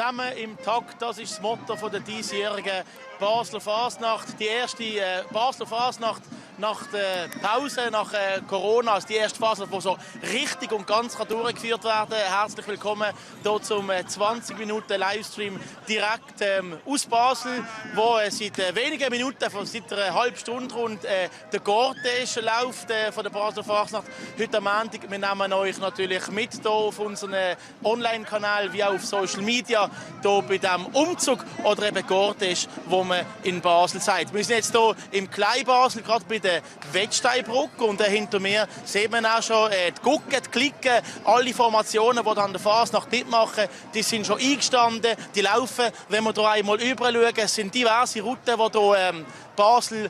zusammen im Takt, das ist das Motto der diesjährigen Basler Fasnacht. Die erste Basler Fasnacht nach der Pause, nach Corona, also die erste Phase, die so richtig und ganz durchgeführt werden kann. Herzlich willkommen hier zum 20 Minuten Livestream direkt aus Basel, wo seit wenigen Minuten, seit einer halben Stunde rund, der Cortège läuft von der Basler Fasnacht. Heute am Montag, wir nehmen euch natürlich mit hier auf unseren Online-Kanal wie auch auf Social Media hier bei diesem Umzug oder eben Cortège, wo man in Basel sagt. Wir sind jetzt hier im Kleinbasel, gerade bei der Wettsteinbrücke, und hinter mir sieht man auch schon die Gucken, die Klicken, alle Formationen, die an der Fasnacht mitmachen, die sind schon eingestanden, die laufen. Wenn wir hier einmal rüber schauen, es sind diverse Routen, die hier Basel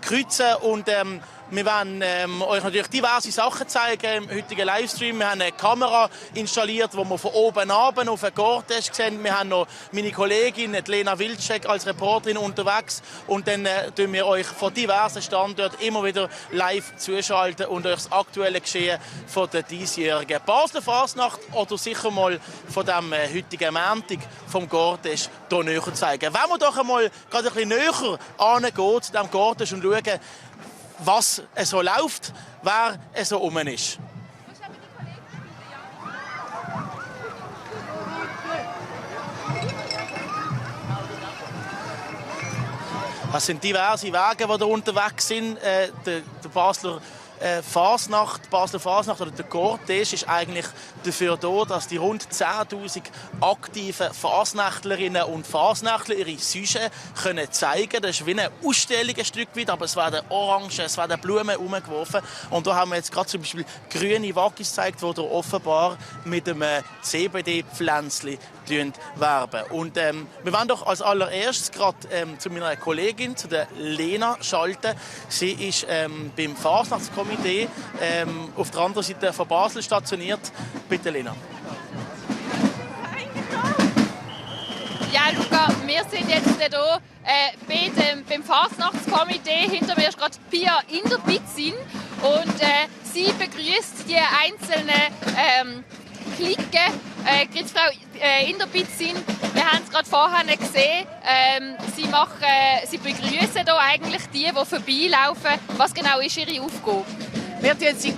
kreuzen, und wir werden euch natürlich diverse Sachen zeigen im heutigen Livestream. Wir haben eine Kamera installiert, wo wir von oben runter auf den Cortège sehen. Wir haben noch meine Kollegin Lena Wilczek als Reporterin unterwegs, und dann tun wir euch von diversen Standorten immer wieder live zuschalten und euch das aktuelle Geschehen von der diesjährigen Basler Fasnacht oder sicher mal von dem heutigen Montag vom Cortège hier näher zeigen. Wenn wir doch einmal gerade ein bisschen näher angehen zu diesem Cortège und schauen, was so läuft, wer so rum ist. Es sind diverse Wege, die hier unterwegs sind. Der Basler Fasnacht oder der Cortège ist eigentlich dafür da, dass die rund 10'000 aktiven Fasnächtlerinnen und Fasnächtler ihre Süche zeigen können. Das ist wie eine Ausstellung ein Stück weit, aber es werden Orangen, es werden Blumen umgeworfen. Und da haben wir jetzt gerade zum Beispiel grüne Wackis gezeigt, die hier offenbar mit einem CBD-Pflänzchen werben. Und wir wollen doch als allererstes gerade zu meiner Kollegin, zu der Lena, schalten. Sie ist beim Fasnachtskomitee auf der anderen Seite von Basel stationiert. Bitte, Lena. Ja, Luca, wir sind jetzt hier beim Fasnachtskomitee. Hinter mir ist gerade Pia Inderbitzin, und sie begrüßt die einzelnen Cliquen. Frau Inderbitzin, wir haben es gerade vorher gesehen, sie begrüßen hier eigentlich die vorbeilaufen. Was genau ist Ihre Aufgabe? Wir grüßen sie.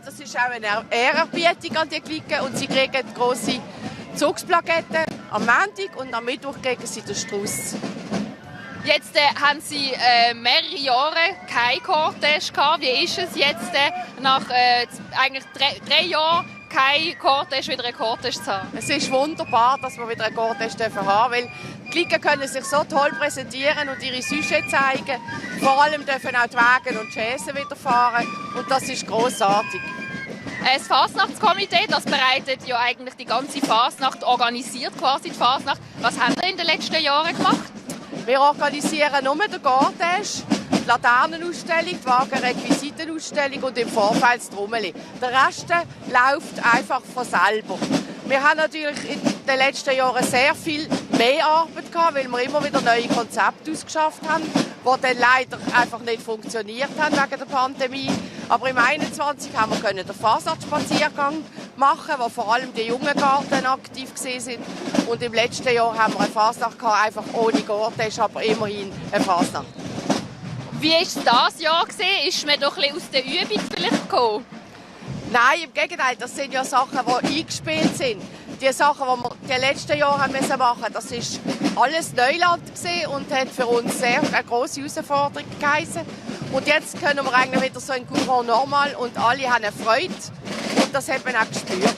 Das ist auch eine Ehrerbietung an die Cliquen, und sie kriegen grosse Zugsplaketten am Montag, und am Mittwoch kriegen sie den Strauss. Jetzt haben Sie mehrere Jahre kein Cortège gehabt. Wie ist es jetzt nach eigentlich drei Jahren kein Cortège, wieder ein Cortège zu haben? Es ist wunderbar, dass wir wieder ein Cortège haben dürfen, weil die Cliquen können sich so toll präsentieren und ihre Süche zeigen. Vor allem dürfen auch die Wagen und die Chaisen wieder fahren, und das ist grossartig. Das Fasnachtskomitee, das bereitet ja eigentlich die ganze Fasnacht, organisiert quasi die Fasnacht. Was haben Sie in den letzten Jahren gemacht? Wir organisieren nur den Cortège, die Laternenausstellung, die Wagenrequisitenausstellung und im Vorfeld das Trommeli. Der Rest läuft einfach von selber. Wir haben natürlich in den letzten Jahren sehr viel mehr Arbeit gehabt, weil wir immer wieder neue Konzepte ausgeschafft haben, die dann leider einfach nicht funktioniert haben wegen der Pandemie. Aber im 2021 haben wir den Fasnachtsspaziergang machen, wo vor allem die jungen Garten aktiv waren. Und im letzten Jahr haben wir eine Fasnacht gehabt, einfach ohne Cortège, aber immerhin eine Fasnacht. Wie war es dieses Jahr? Ist man doch ein bisschen aus der Übung vielleicht gekommen? Nein, im Gegenteil, das sind ja Sachen, die eingespielt sind. Die Sachen, die wir die letzten Jahre machen mussten, das war alles Neuland und hat für uns sehr eine grosse Herausforderung geheissen. Und jetzt können wir eigentlich wieder so in Courant normal, und alle haben eine Freude, und das hat man auch gespürt.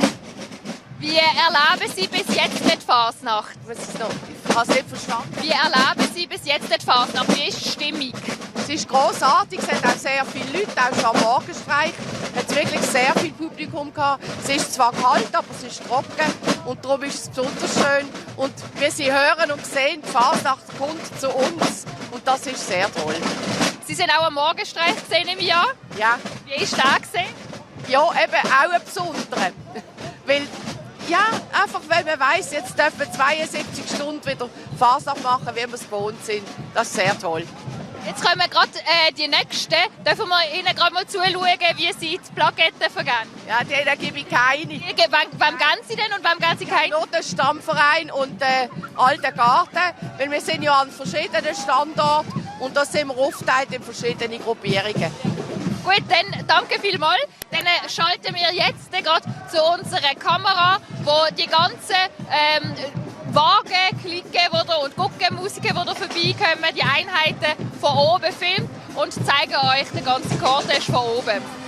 Wie erleben Sie bis jetzt die Fasnacht? Ich habe es nicht verstanden. Wie erleben Sie bis jetzt die Fasnacht? Wie ist die Stimmung? Es ist grossartig, es hat auch sehr viele Leute, auch schon am Morgenstreich. Es hat wirklich sehr viel Publikum gehabt. Es ist zwar kalt, aber es ist trocken, und darum ist es besonders schön. Und wie Sie hören und sehen, die Fasnacht kommt zu uns, und das ist sehr toll. Sie sind auch am Morgenstreich gesehen im Jahr? Ja. Wie ist der gesehen? Ja, eben auch ein besonderer. Weil, ja, einfach weil man weiss, jetzt dürfen wir 72 Stunden wieder Fasnacht machen, wie wir es gewohnt sind. Das ist sehr toll. Jetzt kommen gerade die Nächsten. Dürfen wir Ihnen gerade mal zuschauen, wie Sie die Plaketten vergeben? Ja, denen gebe ich keine. Wem geben Sie denn und wem geben Sie keine? Nur den Stammverein und den alten Garten, weil wir sind ja an verschiedenen Standorten und da sind wir aufgeteilt in verschiedene Gruppierungen. Gut, dann danke vielmals. Dann schalten wir jetzt gerade zu unserer Kamera, wo die ganzen Wagen, Klicken und Guckenmusiken, die hier vorbeikommen, die Einheiten von oben filmt und zeigen euch den ganzen Cortège von oben.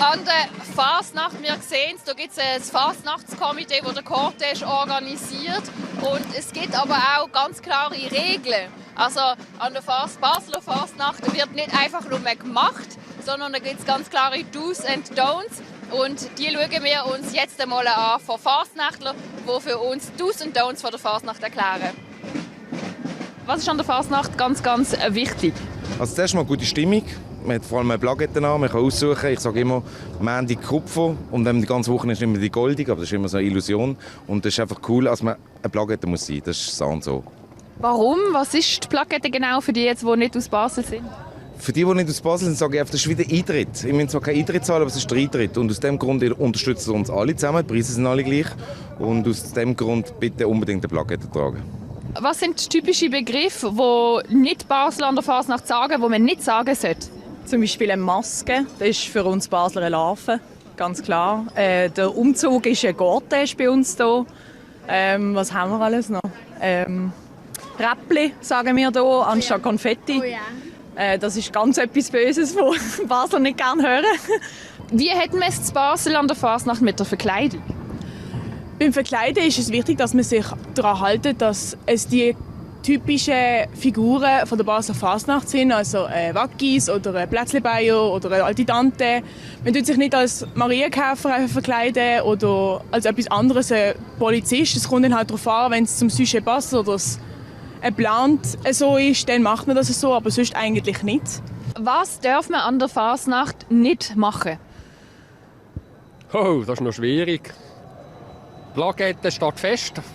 An der Fasnacht, wir sehen es, da gibt es ein Fasnachtskomitee, das den Cortège organisiert. Und es gibt aber auch ganz klare Regeln. Also an der Basler Fasnacht wird nicht einfach nur mehr gemacht, sondern da gibt es ganz klare Do's and Don'ts. Und die schauen wir uns jetzt einmal an von Fasnachtlern, die für uns Do's and Don'ts von der Fasnacht erklären. Was ist an der Fasnacht ganz wichtig? Also zuerst mal gute Stimmung. Man hat vor allem eine Plakette an, man kann aussuchen. Ich sage immer, Montag Kupfer und dann die ganze Woche ist immer die goldige, aber das ist immer so eine Illusion. Und das ist einfach cool, als man eine Plakette muss sein. Das ist so und so. Warum? Was ist die Plakette genau für die, jetzt, die nicht aus Basel sind? Für die nicht aus Basel sind, sage ich einfach, das ist wieder Eintritt. Ich meine zwar keine Eintritt zahlen, aber es ist der Eintritt. Und aus diesem Grund unterstützen uns alle zusammen, die Preise sind alle gleich. Und aus diesem Grund bitte unbedingt eine Plakette tragen. Was sind typische Begriffe, die nicht Basler an der Fasnacht sagen, die man nicht sagen sollte? Zum Beispiel eine Maske, das ist für uns Basler eine Larve, ganz klar. Der Umzug ist ein Cortège bei uns hier. Was haben wir alles noch? Räppli sagen wir hier, anstatt Konfetti. Oh ja. Das ist ganz etwas Böses, was Basler nicht gerne hören. Wie hätten wir es in Basel an der Fasnacht mit der Verkleidung? Beim Verkleiden ist es wichtig, dass man sich daran hält, dass es die typischen Figuren von der Basler Fasnacht sind, also Waggis oder ein Plätzlebayer oder eine alte Tante. Man tut sich nicht als Marienkäfer verkleiden oder als etwas anderes, ein Polizist. Es kommt dann halt darauf an, wenn es zum Sujet passt oder es geplant so ist, dann macht man das so, aber sonst eigentlich nicht. Was darf man an der Fasnacht nicht machen? Oh, das ist noch schwierig. Plakette statt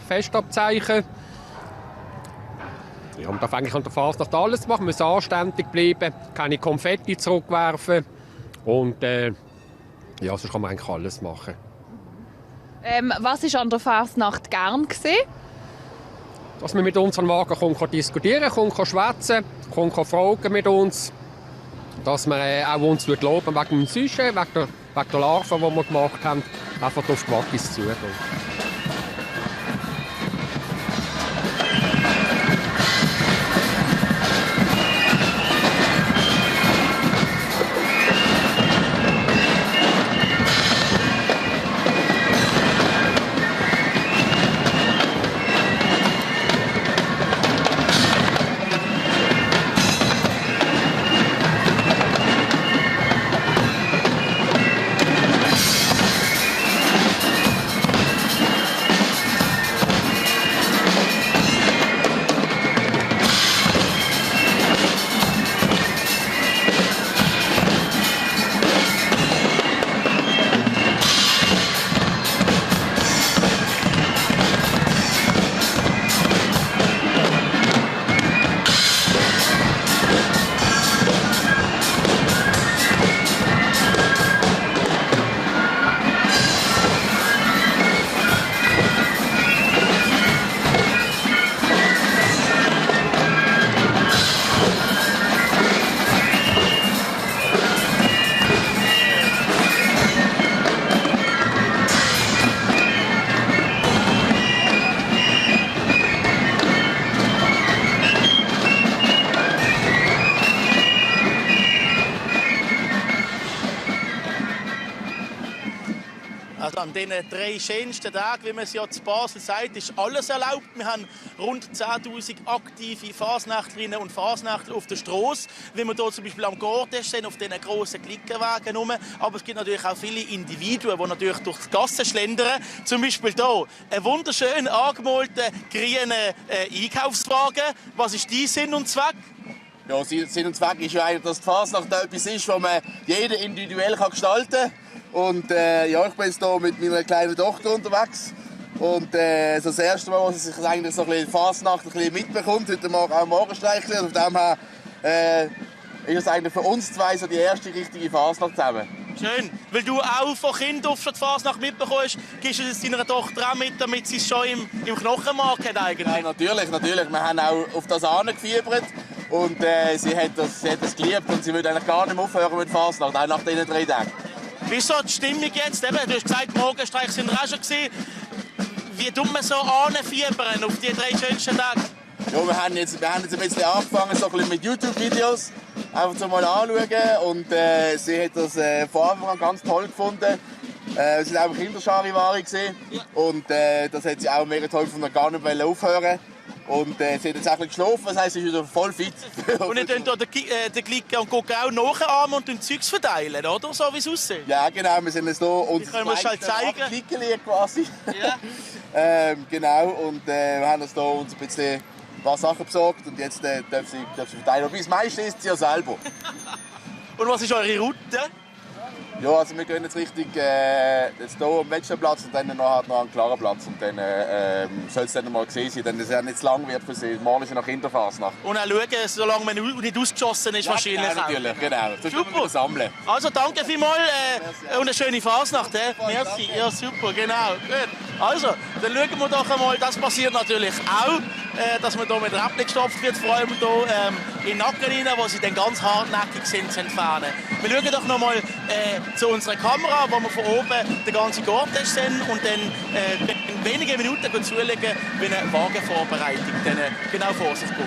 Festabzeichen. Ja, man darf eigentlich an der Fasnacht alles machen. Man muss anständig bleiben, keine Konfetti zurückwerfen. Und ja, sonst kann man eigentlich alles machen. Was war an der Fasnacht gern gewesen? Dass man mit unseren Wagen diskutieren kann, schwätzen kann, fragen mit uns. Dass man auch uns loben wegen dem Sujet, wegen der Larven, die wir gemacht haben, einfach auf die Waggis zugehen. Also an diesen 3 schönsten Tagen, wie man es ja zu Basel sagt, ist alles erlaubt. Wir haben rund 10'000 aktive Fasnächtlerinnen und Fasnächtler auf der Straße, wie wir hier zum Beispiel am Gordes sehen, auf diesen grossen Klickenwagen rum. Aber es gibt natürlich auch viele Individuen, die natürlich durch die Gassen schlendern. Zum Beispiel hier ein wunderschön angemalter grüner Einkaufswagen. Was ist dein Sinn und Zweck? Ja, Sinn und Zweck ist ja eigentlich, dass die Fasnacht etwas ist, was man jeder individuell gestalten kann. Und ja, ich bin jetzt hier mit meiner kleinen Tochter unterwegs. Und so das erste Mal, dass ich eigentlich so ein bisschen Fasnacht ein bisschen mitbekommt, heute Morgen auch Morgenstreich. Und auf dem her ist es eigentlich für uns zwei so die erste richtige Fasnacht zusammen. Schön. Weil du auch von Kind auf schon die Fasnacht mitbekommst, gibst du es deiner Tochter auch mit, damit sie es schon im Knochenmark hat eigentlich? Nein, natürlich. Wir haben auch auf das angefiebert. Und sie hat das geliebt und sie will eigentlich gar nicht mehr aufhören mit Fasnacht, auch nach diesen 3 Tagen. Wie ist so die Stimmung jetzt? Eben, du hast gesagt, Morgenstreich sind wir auch schon gewesen. Wie tut man so anfiebern auf die 3 schönsten Tage? Ja, wir haben jetzt ein bisschen angefangen so ein bisschen mit YouTube-Videos, einfach so mal anschauen. Und sie hat das von Anfang an ganz toll gefunden. Es war auch Kindercharivari. Ja. Und das hat sie auch mega toll gefunden, gar nicht aufhören. Und sie hat jetzt auch geschlafen, das heisst, sie ist wieder voll fit. Und ihr könnt den Klicken und gucken auch nachahmen und Zeugs verteilen, oder? So wie es aussieht. Ja, genau. Wir sind jetzt hier uns Klicken quasi. Ja. Genau. Und wir haben uns hier uns ein bisschen ein paar Sachen besorgt und jetzt darf sie verteilen. Wobei das meiste ist sie ja selber. Und was ist eure Route? Ja, also wir gehen jetzt Richtung jetzt hier am Wettsteinplatz und dann noch an den Klarenplatz. Und dann soll es dann mal gesehen sein, denn es ja nicht zu lang wird für sie. Morgen ist ja noch Kinderfasnacht. Und auch schauen, solange man nicht ausgeschossen ist, ja, wahrscheinlich genau, natürlich, genau. Das super. Sammeln. Also danke vielmals und eine schöne Fasnacht. Merci. Ja, super, genau. Gut. Also, dann schauen wir doch einmal, das passiert natürlich auch, dass man hier mit Räppchen gestopft wird, vor allem hier in den Nacken rein, wo sie dann ganz hartnäckig sind zu entfernen. Wir schauen doch noch mal zu unserer Kamera, wo wir von oben den ganzen Gordes sehen und dann in wenigen Minuten zuschauen, wie eine Wagenvorbereitung dann genau vor sich geht.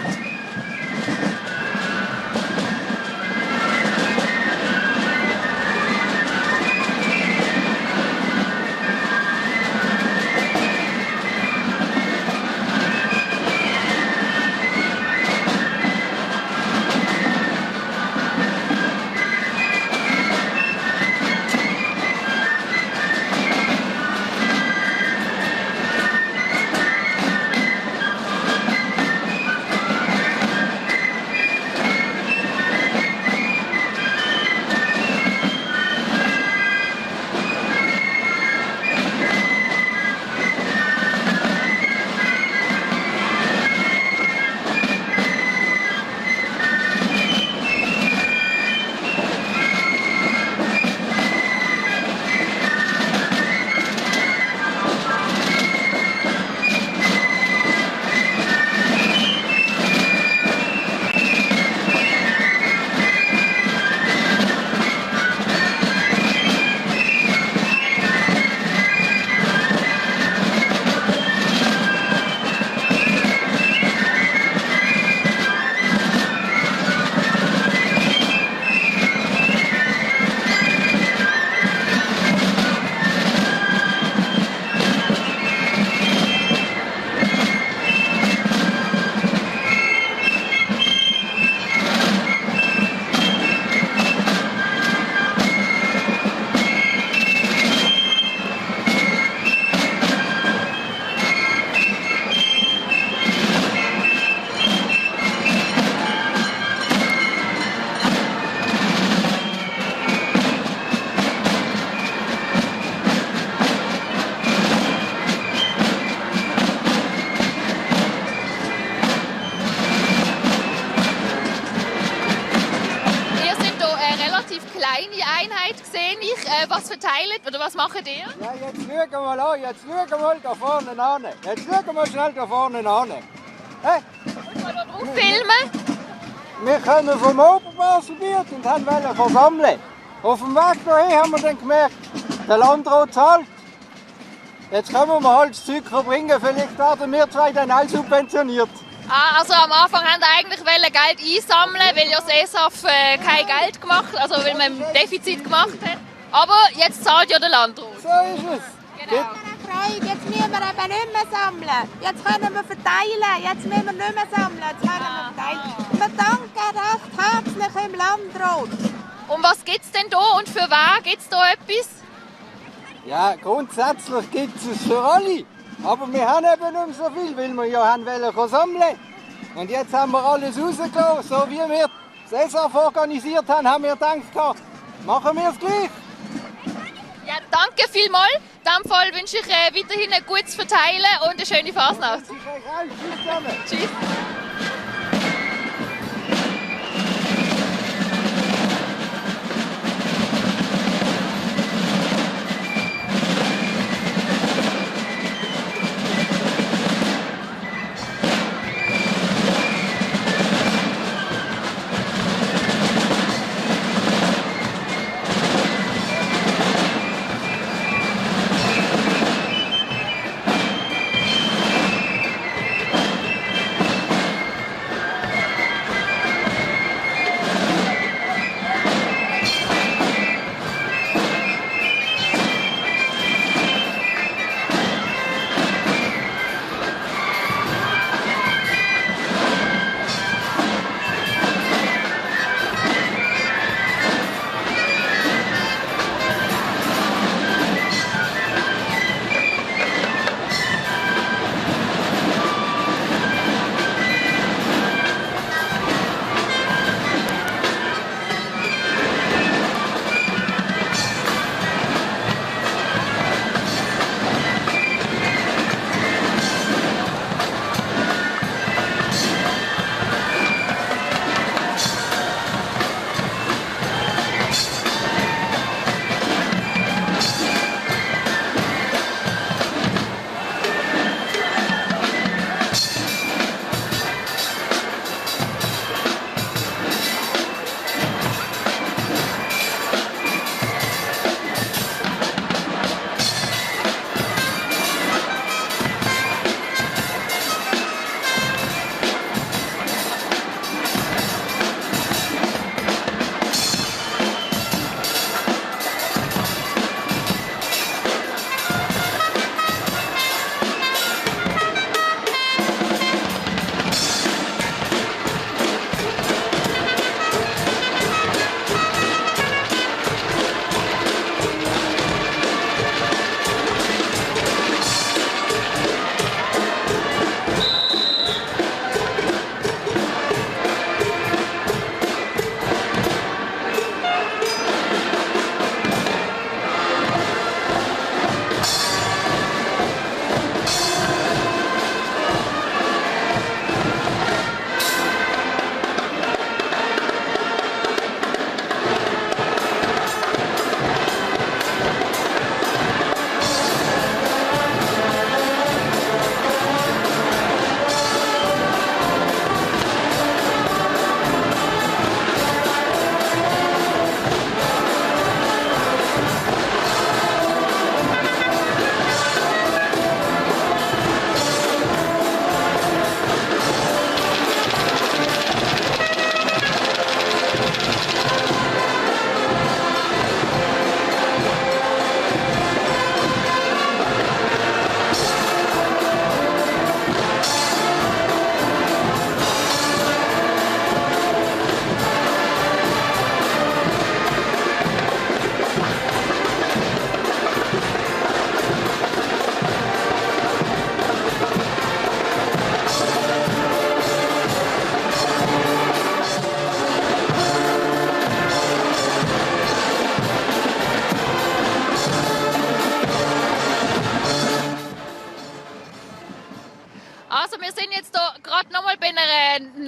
verteilt, oder was macht ihr? Ja, jetzt schauen wir mal an, jetzt schauen wir mal da vorne an. Jetzt schauen wir mal schnell da vorne an. Hey? Muss man da drauf filmen? Wir kommen vom Oberbaselbiet und wollten versammeln. Auf dem Weg hierher haben wir dann gemerkt, der Landrat zahlt. Jetzt können wir halt das Zeug verbringen, vielleicht werden wir zwei dann auch subventioniert. Also am Anfang haben wir eigentlich Geld einsammeln, weil ja das ESAF kein Geld gemacht hat, also weil man ein Defizit gemacht hat. Aber jetzt zahlt ja der Landrat. So ist es. Genau. Jetzt müssen wir eben nicht mehr sammeln. Jetzt können wir verteilen. Jetzt müssen wir nicht mehr sammeln. Jetzt können wir verteilen. Wir danken recht herzlich im Landrat. Und was gibt es denn da und für wen gibt es da etwas? Ja, grundsätzlich gibt es für alle. Aber wir haben eben nicht so viel, weil wir ja wollen sammeln. Und jetzt haben wir alles rausgelassen. So wie wir das ESAF organisiert haben, haben wir gedacht, machen wir es gleich. Ja, danke vielmals. In diesem Fall wünsche ich weiterhin ein gutes Verteilen und eine schöne Fasnacht. Tschüss.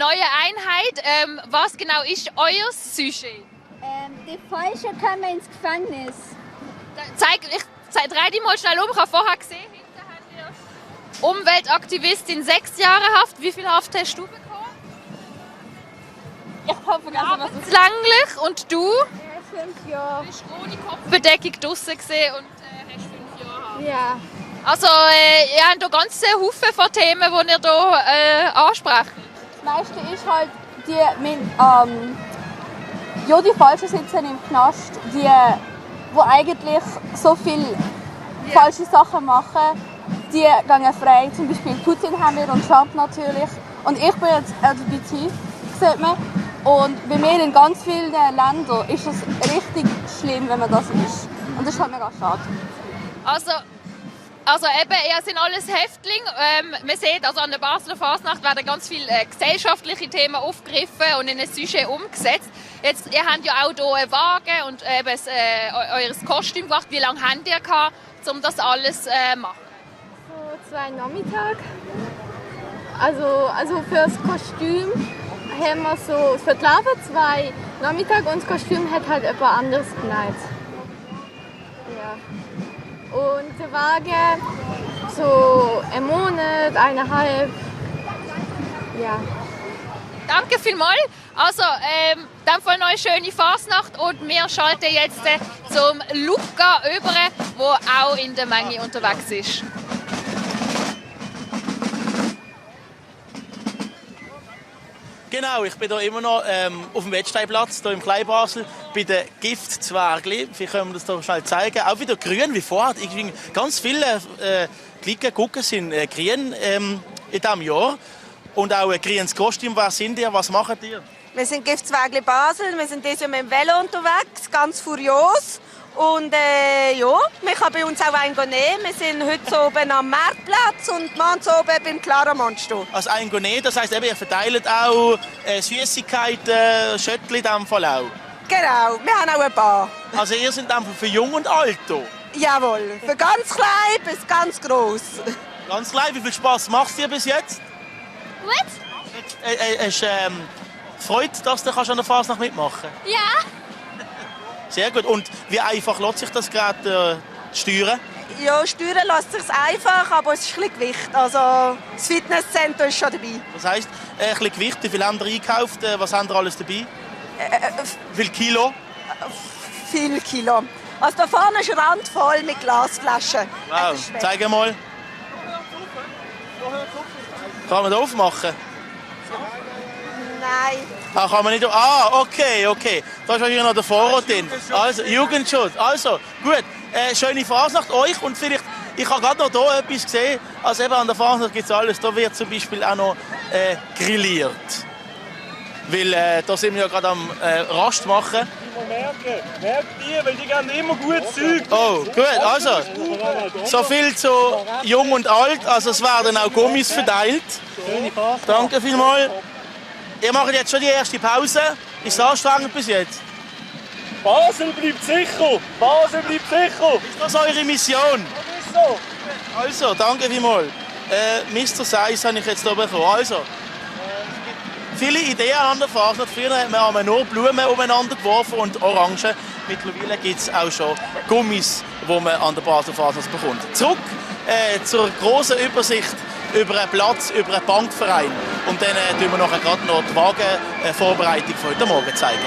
neue Einheit. Was genau ist euer Sujet? Die Falschen kommen ins Gefängnis. Ich drehe die mal schnell um. Ich habe vorher gesehen, hinten haben wir Umweltaktivistin 6 Jahre Haft. Wie viel Haft hast du bekommen? Ich habe vergessen, was es ist. Länglich. Und du? 5 Jahre. Du bist ohne Kopfbedeckung draussen gesehen und hast 5 Jahre Haft. Ja. Also, ihr habt hier ganz Haufen von Themen, die ihr hier ansprecht. Das meiste ist halt die Falschen sitzen im Knast, die eigentlich so viele falsche Sachen machen, die gehen frei. Zum Beispiel Putin haben wir und Trump natürlich. Und ich bin jetzt LGBT, sieht man. Und bei mir in ganz vielen Ländern ist es richtig schlimm, wenn man das ist. Und das ist halt mega schade. Also eben, ihr sind alles Häftlinge. Man sieht, also an der Basler Fasnacht werden ganz viele gesellschaftliche Themen aufgegriffen und in ein Sujet umgesetzt. Jetzt, ihr habt ja auch hier einen Wagen und eben euer Kostüm gemacht. Wie lange habt ihr gehabt, um das alles zu machen? So 2 Nachmittage. Also für das Kostüm haben wir so für die Larve 2 Nachmittage und das Kostüm hat halt etwas anderes genäht. Ja. Und der Wagen so 1 Monat, 1,5. Ja. Danke vielmals. Also, dann von eine schöne Fasnacht und wir schalten jetzt zum Luca über, der auch in der Menge unterwegs ist. Genau, ich bin hier immer noch auf dem Wettsteinplatz, hier im Kleinbasel, bei den Giftzwergli. Vielleicht können wir das hier schnell zeigen. Auch wieder grün wie vorher. Ganz viele Gucken sind grün in diesem Jahr. Und auch ein grünes Kostüm. Wer sind ihr? Was macht ihr? Wir sind Giftzwergli Basel. Wir sind dieses Jahr mit dem Velo unterwegs, ganz furios. Und ja, man kann bei uns auch einen nehmen. Wir sind heute oben am Marktplatz und morgens oben beim Klaramond stehen. Also einen nehmen, das heisst, ihr verteilt auch Süßigkeiten, Schöttli in diesem Fall auch? Genau, wir haben auch ein paar. Also ihr seid einfach für Jung und Alt hier? Jawohl, für ganz klein bis ganz gross. Ganz klein, wie viel Spass macht es dir bis jetzt? Gut. Hast du Freude, dass du an der Fasnacht mitmachen kannst? Ja. Sehr gut. Und wie einfach lässt sich das gerade steuern? Ja, steuern lässt sich einfach, aber es ist ein bisschen Gewicht. Also das Fitnesscenter ist schon dabei. Das heisst, ein bisschen Gewicht, wie viel haben ihr eingekauft? Was haben ihr alles dabei? Wie viel Kilo? Viel Kilo. Also da vorne ist randvoll mit Glasflaschen. Wow, zeig mal. Kann man da aufmachen? Nein. Ah, kann man nicht. Ah, okay. Da ist wahrscheinlich noch der Vorrat drin. Also, Jugendschutz. Also, gut. Schöne Fasnacht euch. Und vielleicht, ich habe gerade noch hier etwas gesehen. Also eben an der Fasnacht gibt es alles. Da wird zum Beispiel auch noch grilliert. Weil da sind wir ja gerade am Rast machen. Merkt ihr, weil die geben immer gutes Zeug. Oh, gut. Also, so viel zu Jung und Alt. Also es werden auch Gummis verteilt. Danke vielmals. Ihr macht jetzt schon die erste Pause. Ist es anstrengend bis jetzt? Basel bleibt sicher! Basel bleibt sicher! Ist das eure Mission? Das ist so! Also, danke vielmals. Mr. Seis habe ich jetzt hier bekommen. Also, viele Ideen an der Fasnacht. Früher hat man nur Blumen umeinander geworfen und Orangen. Mittlerweile gibt es auch schon Gummis, die man an der Basler Fasnacht bekommt. Zurück zur grossen Übersicht über einen Platz, über einen Bankverein. Und dann zeigen wir nachher gerade noch die Wagenvorbereitung von heute Morgen zeigen.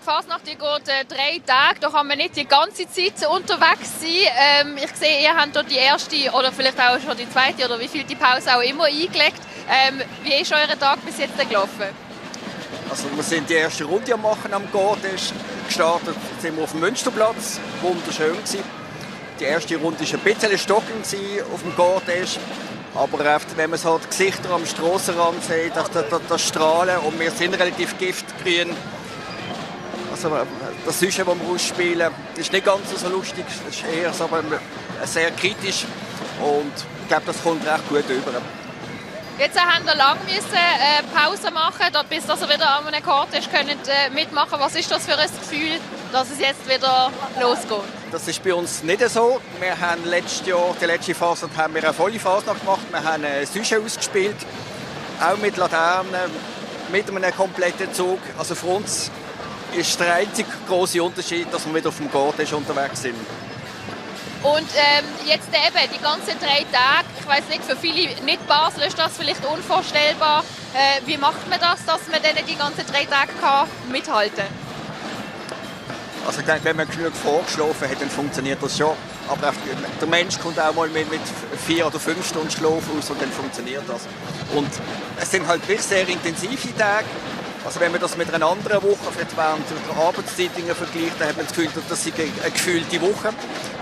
die Fasnacht die geht 3 Tage, da kann man nicht die ganze Zeit unterwegs sein. Ich sehe, ihr habt dort die erste oder vielleicht auch schon die zweite oder wie viel die Pause auch immer eingelegt. Wie ist euer Tag bis jetzt gelaufen? Also wir sind die erste Runde am machen am Gordesch. Gestartet sind wir auf dem Münsterplatz, wunderschön gewesen. Die erste Runde war ein bisschen stockend auf dem Gordesch. Aber wenn man so die Gesichter am Strassenrand sieht, das Strahlen und wir sind relativ giftgrün. Also das Süße, das wir ausspielen, ist nicht ganz so lustig, es ist eher so sehr kritisch und ich glaube, das kommt recht gut rüber. Jetzt haben wir lange Pause machen, bis ihr wieder an einem Gordesch mitmachen könnt. Was ist das für ein Gefühl, dass es jetzt wieder losgeht? Das ist bei uns nicht so. Wir haben letztes Jahr, die letzte Fasnacht, haben wir eine volle Fasnacht gemacht. Wir haben Süsche ausgespielt, auch mit Laternen, mit einem kompletten Zug. Also für uns ist der einzige grosse Unterschied, dass wir wieder auf dem Gordesch unterwegs sind. Und jetzt eben die ganzen 3 Tage, ich weiss nicht, für viele Nicht-Basler ist das vielleicht unvorstellbar. Wie macht man das, dass man dann die ganzen 3 Tage mithalten kann? Also ich denke, wenn man genug vorgeschlafen hat, dann funktioniert das schon. Aber der Mensch kommt auch mal mit 4 oder 5 Stunden Schlaf aus und dann funktioniert das. Und es sind halt wirklich sehr intensive Tage. Also wenn man das mit einer anderen Woche, vielleicht während der Arbeitszeit vergleicht, dann hat man das Gefühl, das ist eine gefühlte Woche.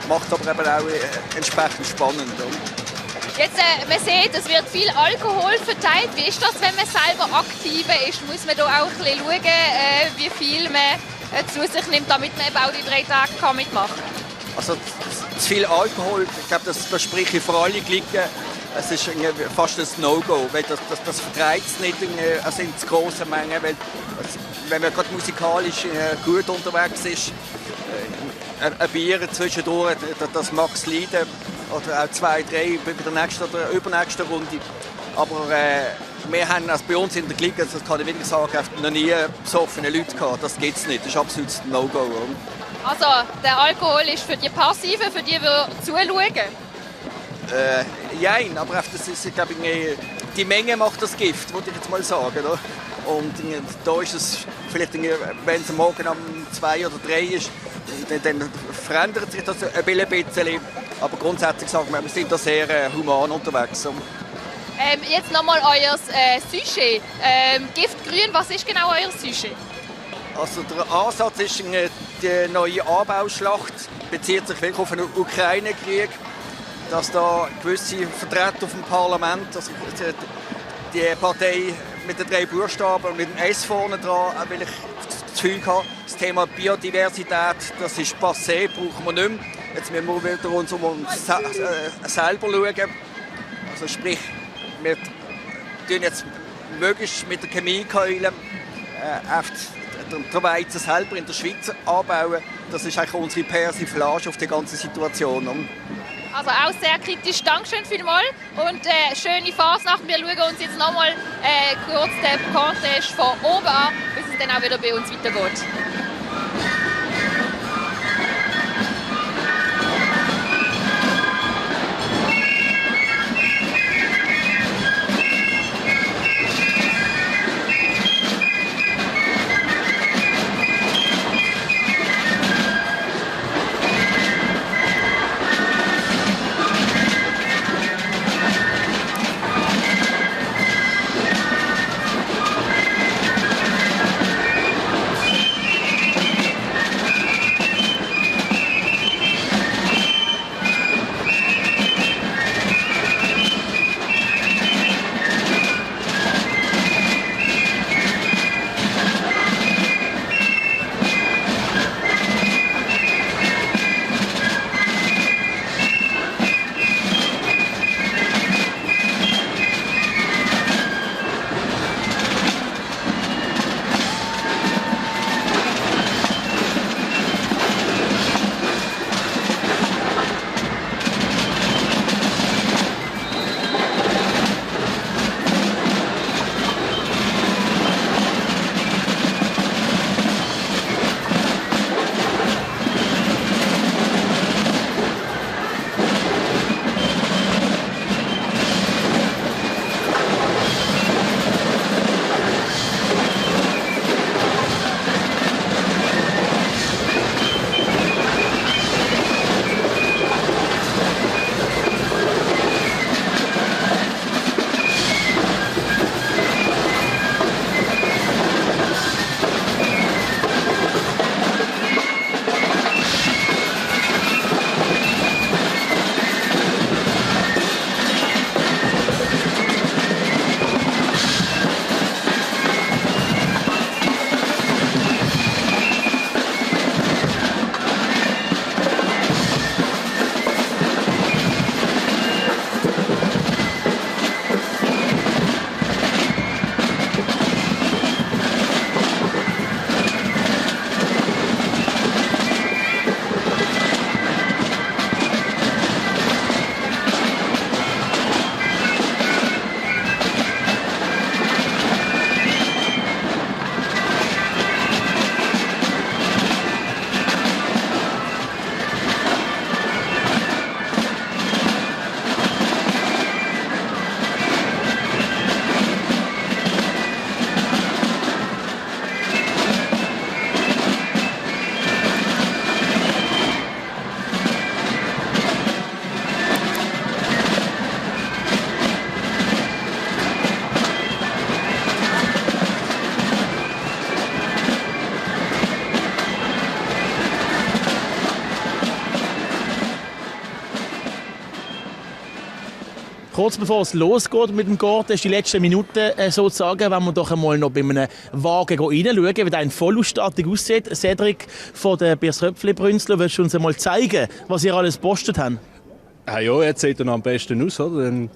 Macht es aber eben auch entsprechend spannend. Jetzt, man sieht, es wird viel Alkohol verteilt. Wie ist das, wenn man selber aktiver ist? Muss man da auch ein bisschen schauen, wie viel man zu sich nimmt, damit man eben auch die 3 Tage mitmachen kann? Also zu viel Alkohol, ich glaube, das spricht für alle Glicken. Es ist fast ein No-Go, weil das vertreibt es nicht in zu grossen Mengen. Weil, wenn man gerade musikalisch gut unterwegs ist, ein Bier zwischendurch, das mag es leiden. Oder auch 2, 3 bei der nächsten oder übernächsten Runde. Aber wir haben also bei uns in der Liga, das kann ich wirklich sagen, noch nie besoffene Leute gehabt. Das gibt es nicht, das ist absolut ein No-Go. Also der Alkohol ist für die Passiven, für die zuschauen? Nein, aber das ist, glaube ich, die Menge macht das Gift, würde ich jetzt mal sagen. Oder? Und da ist es vielleicht, wenn es morgen um 2 oder 3 ist, dann verändert sich das ein bisschen. Aber grundsätzlich sagen wir sind da sehr human unterwegs. Jetzt nochmal euer Sujet. Giftgrün, was ist genau euer Sujet? Also der Ansatz ist die neue Anbauschlacht, bezieht sich wirklich auf den Ukraine-Krieg. Dass da gewisse Vertreter vom Parlament, also die Partei mit den 3 Buchstaben und mit dem S vorne dran, will ich das Gefühl haben, das Thema Biodiversität, das ist passé, brauchen wir nicht mehr. Jetzt müssen wir wieder uns selber schauen. Also sprich, wir tun jetzt möglichst mit der Chemiekeule den Weizen selber in der Schweiz anbauen. Das ist eigentlich unsere Persiflage auf die ganze Situation. Also auch sehr kritisch. Dankeschön vielmals und schöne Fasnacht. Wir schauen uns jetzt nochmal kurz den Cortège von oben an, bis es dann auch wieder bei uns weitergeht. Kurz bevor es losgeht mit dem Garten, ist die letzten Minuten sozusagen, wenn wir doch einmal noch bei einem Wagen reinschauen, wie der in Vollausstattung aussieht. Cedric von der Birsröpfli-Brünzler, willst du uns einmal zeigen, was ihr alles gepostet habt? Ja, jetzt sieht er noch am besten aus, oder? Dann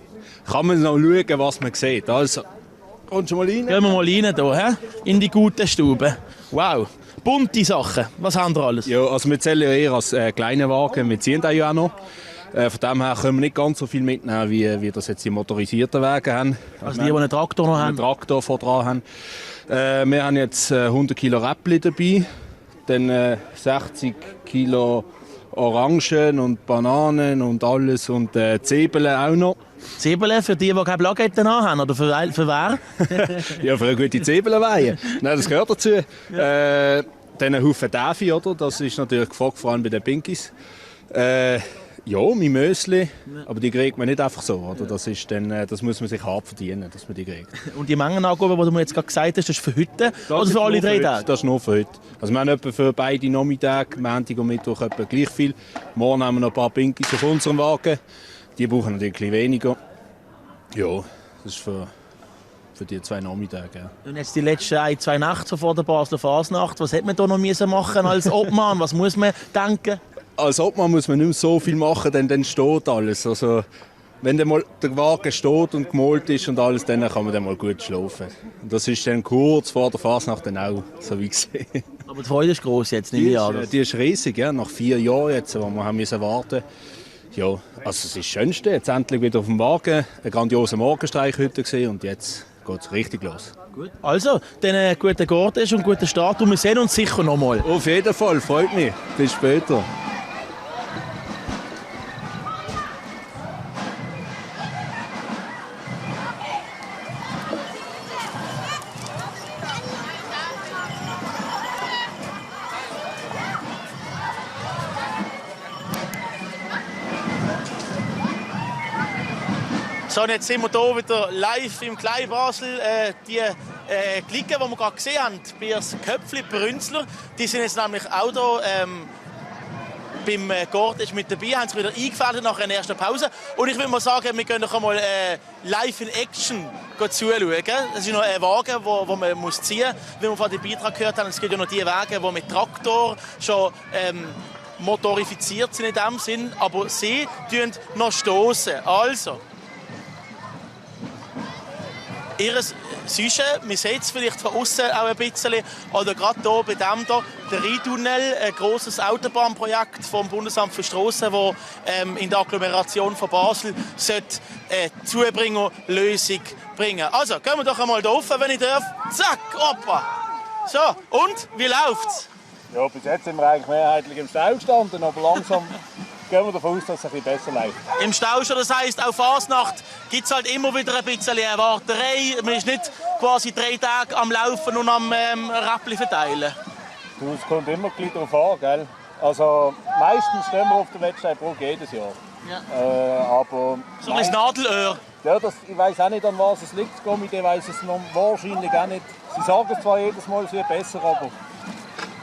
kann man noch schauen, was man sieht. Also, kommst du mal rein? Gehen wir mal rein hier, in die gute Stube. Wow, bunte Sachen. Was haben wir alles? Ja, also wir zählen ja eher als kleine Wagen, wir ziehen den ja auch noch. Von dem her können wir nicht ganz so viel mitnehmen, wie das jetzt die motorisierten Wagen haben. Also die einen Traktor noch haben? Einen Traktor vor dran haben. Wir haben jetzt 100 Kilo Räppli dabei, dann 60 Kilo Orangen und Bananen und alles und Zwiebeln auch noch. Zwiebeln für die keine Plaketten haben oder für wer? Ja, für eine gute Zwiebelnweihe. Nein, das gehört dazu. Dann ein Haufen Daffy, oder? Das ist natürlich gefragt, vor allem bei den Pinkies. Ja, mein Müsli, aber die kriegt man nicht einfach so, oder? Das muss man sich hart verdienen, dass man die kriegt. Und die Mengenangabe, die du mir jetzt gerade gesagt hast, das ist für heute oder für alle 3 Tage? Das ist nur für heute. Also wir haben etwa für beide Nachmittage, Montag und Mittwoch etwa gleich viel. Morgen haben wir noch ein paar Pinkies auf unserem Wagen. Die brauchen natürlich ein bisschen weniger. Ja, das ist für die 2 Nachmittage. Ja. Und jetzt die letzten 1-2 Nächte vor der Basler Fasnacht, was hätte man da noch machen als Obmann? Was muss man denken? Als Obmann muss man nicht mehr so viel machen, denn dann steht alles. Also, wenn dann mal der Wagen steht und gemalt ist und alles, dann kann man dann mal gut schlafen. Und das ist dann kurz vor der Fasnacht dann auch so wie gesehen. Aber die Freude ist gross jetzt, nicht mehr. Die ist riesig, ja, nach 4 Jahren jetzt, wo wir haben müssen warten. Ja, also es ist das Schönste, jetzt endlich wieder auf dem Wagen, ein grandioser Morgenstreich heute gesehen und jetzt geht es richtig los. Gut. Also, dann guten Garten und guten Start und wir sehen uns sicher noch mal. Auf jeden Fall, freut mich. Bis später. So, und jetzt sind wir hier wieder live im Klein Basel. Die Clique, die wir gerade gesehen haben, Birsröpfli-Brünzler, die sind jetzt nämlich auch hier beim Gortisch mit dabei, haben sich wieder eingefädelt nach einer ersten Pause. Und ich würde mal sagen, wir gehen noch einmal live in Action zuschauen. Das ist noch ein Wagen, den man muss ziehen muss. Wie wir von dem Beitrag gehört haben, es gibt ja noch die Wagen, die mit Traktor schon motorifiziert sind in dem Sinn, aber sie stoßen noch stoßen. Also, ihres Sujet, man sieht es vielleicht von außen auch ein bisschen, oder gerade hier bei dem hier, der Rheintunnel, ein grosses Autobahnprojekt vom Bundesamt für Strassen, das in der Agglomeration von Basel Zubringerlösung bringen. Also, gehen wir doch einmal da rauf, wenn ich darf. Zack, Opa! So, und, wie läuft's? Ja, bis jetzt sind wir eigentlich mehrheitlich im Stau gestanden, aber langsam gehen wir davon aus, dass es ein bisschen besser läuft. Im Stau schon, das heisst, auf Fasnacht gibt es halt immer wieder ein bisschen eine Warterei. Man ist nicht quasi 3 Tage am Laufen und am Räppli verteilen. Es kommt immer ein bisschen darauf an, gell? Also meistens stehen wir auf der Wettsteinbrücke jedes Jahr. Ja. Aber so ein Nadelöhr. Ja, ich weiß auch nicht, an was es liegt. Das Komitee weiß es noch wahrscheinlich auch nicht. Sie sagen zwar jedes Mal, es wird besser, aber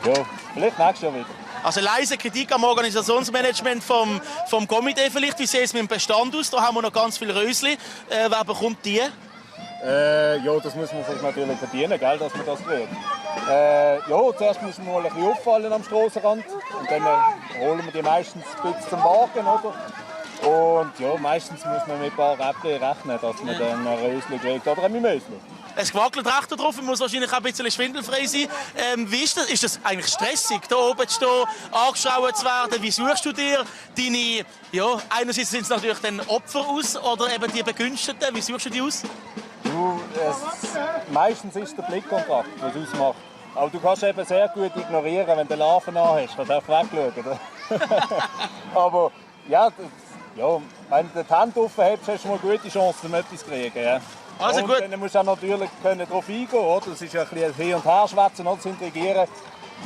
ja, vielleicht nächstes Jahr wieder. Also leise Kritik am Organisationsmanagement vom Komitee vielleicht. Wie sieht es mit dem Bestand aus? Da haben wir noch ganz viele Rösli. Wer bekommt die? Ja, das muss man sich natürlich verdienen, gell, dass man das kriegt. Ja, zuerst müssen wir mal ein bisschen auffallen am Strassenrand und dann holen wir die meistens bis zum Wagen, oder? Und ja, meistens muss man mit ein paar Räppli rechnen, dass man dann ein Rösli kriegt oder ein Müsli. Es gewackelt recht drauf, man muss wahrscheinlich auch ein bisschen schwindelfrei sein. Wie ist das? Ist das eigentlich stressig, da oben zu stehen, angeschaut zu werden? Wie suchst du dir deine, ja, einerseits sind es natürlich dann Opfer aus oder eben die Begünstigten, wie suchst du die aus? Meistens ist der Blickkontakt, was es ausmacht. Aber du kannst eben sehr gut ignorieren, wenn du Larven anhast, kannst du auch wegschauen. Aber ja, wenn du die Hand offen hast, hast du mal eine gute Chance, um etwas zu kriegen. Ja. Also gut. Dann musst du auch natürlich darauf eingehen, oder? Das ist ja ein bisschen Hin- und Herschwätzen, oder? Zu intrigieren.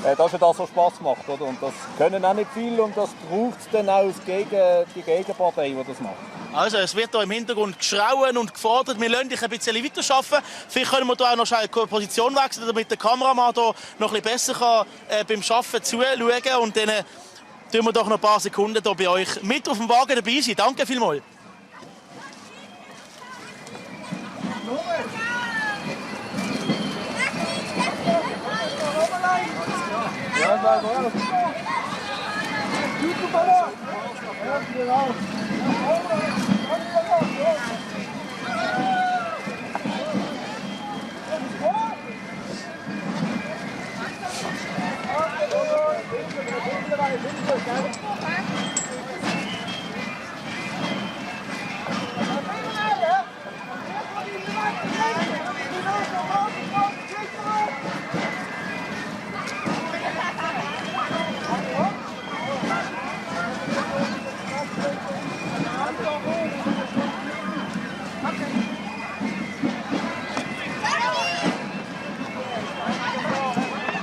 Das ist ja das, was Spass macht, oder? Und das können auch nicht viele und das braucht dann auch die Gegenpartei, die das macht. Also es wird hier im Hintergrund geschrauen und gefordert. Wir lassen dich ein bisschen weiterarbeiten. Vielleicht können wir hier auch noch schnell die Position wechseln, damit der Kameramann hier noch ein bisschen besser kann, beim Arbeiten zuschauen. Und dann tun wir doch noch ein paar Sekunden hier bei euch mit auf dem Wagen dabei sein. Danke vielmals.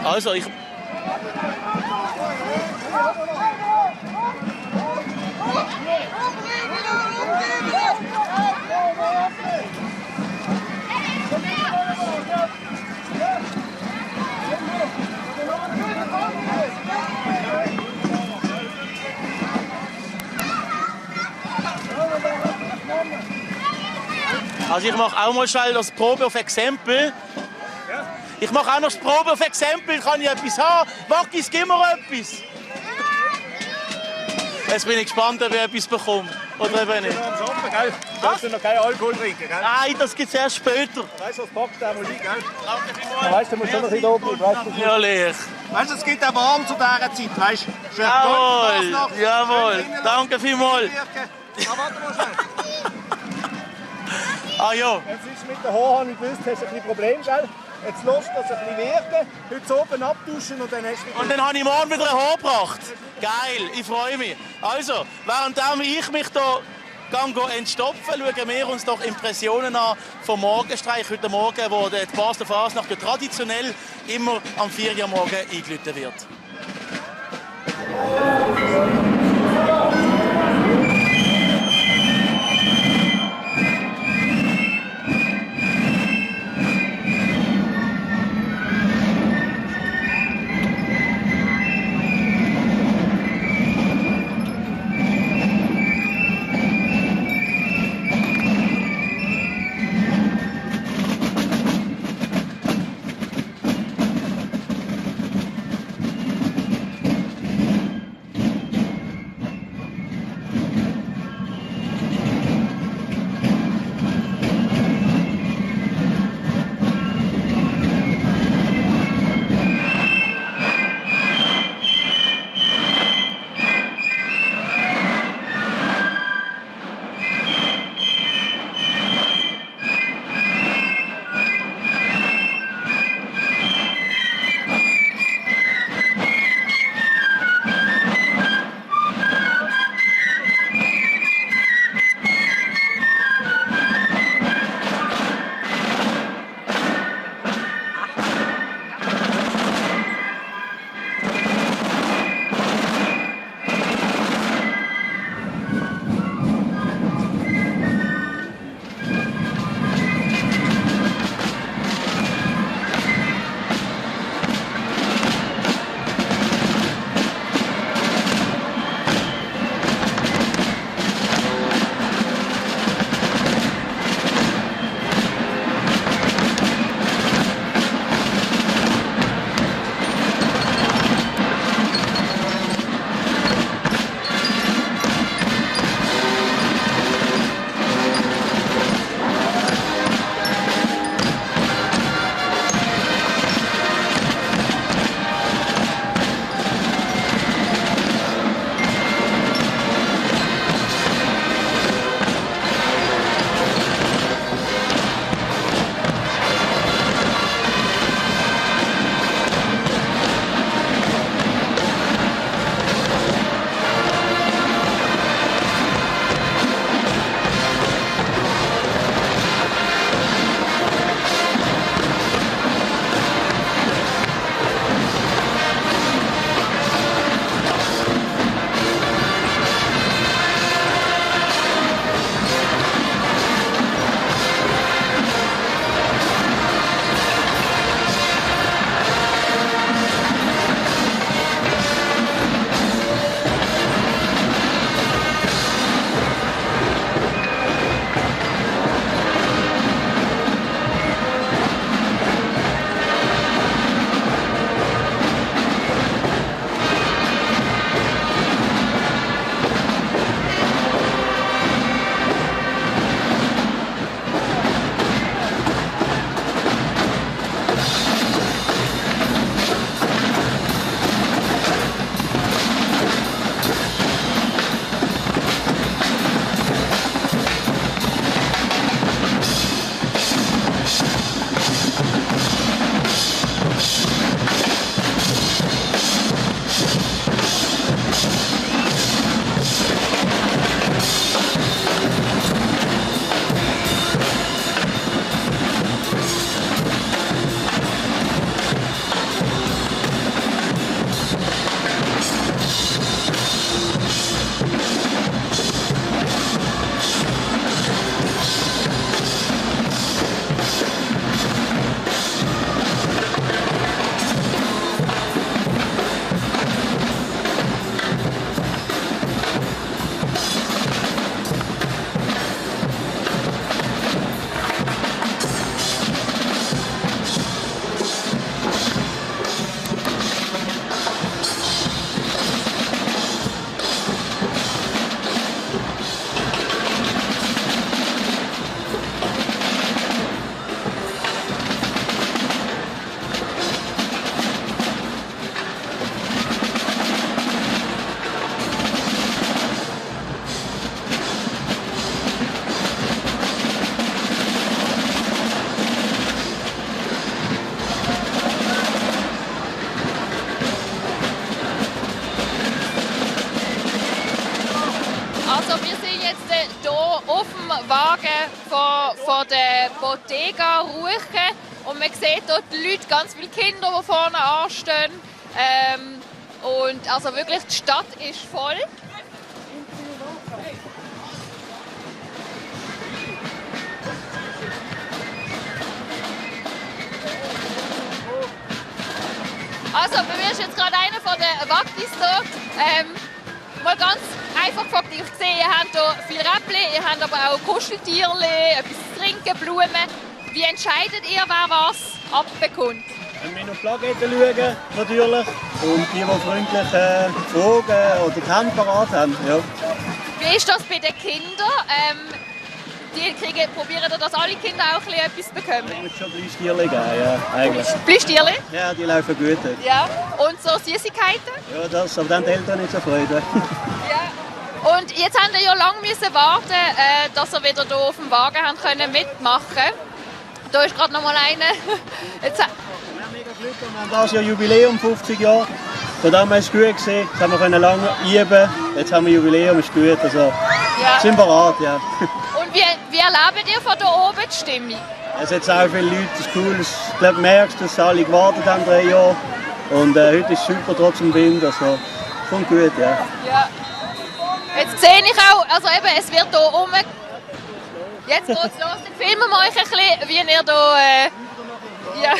Also ich... Also ich mache auch mal schnell das Probe auf Exempel. Ich mache auch noch das Probe auf Exempel. Kann ich etwas haben? Wackis, gib mir etwas. Jetzt bin ich gespannt, ob ich etwas bekomme. Oder eben nicht. Am Sommer, gell? Du darfst noch keinen Alkohol trinken, gell? Nein, das gibt es erst später. Weißt du, was packt der mal ein, gell? Weißt du, du musst schon noch ein bisschen oben bleiben. Natürlich. Weißt du, es gibt auch warm zu dieser Zeit, weißt du? Jawohl, jawohl. Danke vielmals. Warte mal schnell. Ah ja. Jetzt ist mit den Haaren, wie du gewusst hast, ein bisschen Problem, gell? Jetzt lässt das ein bisschen wirken, heute oben abduschen und dann hast du... Und dann habe ich morgen wieder ein Haar gebracht. Geil, ich freue mich. Also, während ich mich hier entstopfen, schauen wir uns doch Impressionen an vom Morgenstreich heute Morgen, wo die Basler Fasnacht traditionell immer am 4 Uhr morgen eingeläutet wird. Wagen von der Bottega rufen. Und man sieht dort die Leute, ganz viele Kinder, die vorne anstehen. Und also wirklich, die Stadt ist voll. Also, bei mir ist jetzt gerade einer von den Waggis dort. Mal ganz einfach gefragt, ich sehe, ihr habt hier viel Räppli, ihr habt aber auch Kuscheltierchen, etwas zu trinken, Blumen. Wie entscheidet ihr, wer was abbekommt? Wir auf die Plaketten schauen, natürlich. Und die freundlich fragen oder die Hände parat haben. Ja. Wie ist das bei den Kindern? Probieren dass alle Kinder auch etwas bekommen? Ich muss schon Bleistierchen geben, ja, eigentlich. Bleistierchen? Ja, die laufen gut. Ja. Und so Süßigkeiten? Ja, das, aber dann die Eltern nicht so Freude. Ja. Und jetzt haben wir ja lange warten, dass wir wieder hier auf dem Wagen haben können mitmachen. Da ist gerade noch mal einer. Jetzt wir haben mega Glück, wir haben dieses Jahr Jubiläum, 50 Jahre. Von dem her ist es gut gewesen. Jetzt haben wir lange üben. Jetzt haben wir Jubiläum, ist gut. Also, sind bereit, ja. Und wie erlebt ihr von hier oben die Stimmung? Es sind auch viele Leute, das ist cool. Ich glaube, du merkst, dass alle gewartet haben 3 Jahre. Und heute ist es super, trotz dem Wind. Also, kommt gut, ja. Ja. Jetzt sehe ich auch, also eben, es wird hier rum. Jetzt geht es los. Dann filmen wir euch ein bisschen, wie ihr hier. Ja.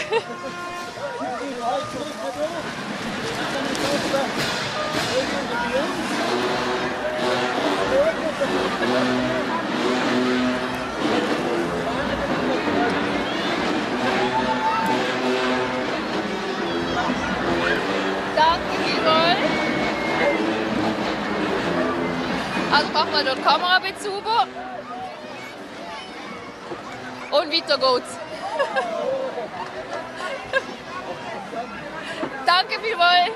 Danke vielmals. Also machen wir dort die Kamera ein bisschen sauber. Und weiter geht's. Danke vielmals.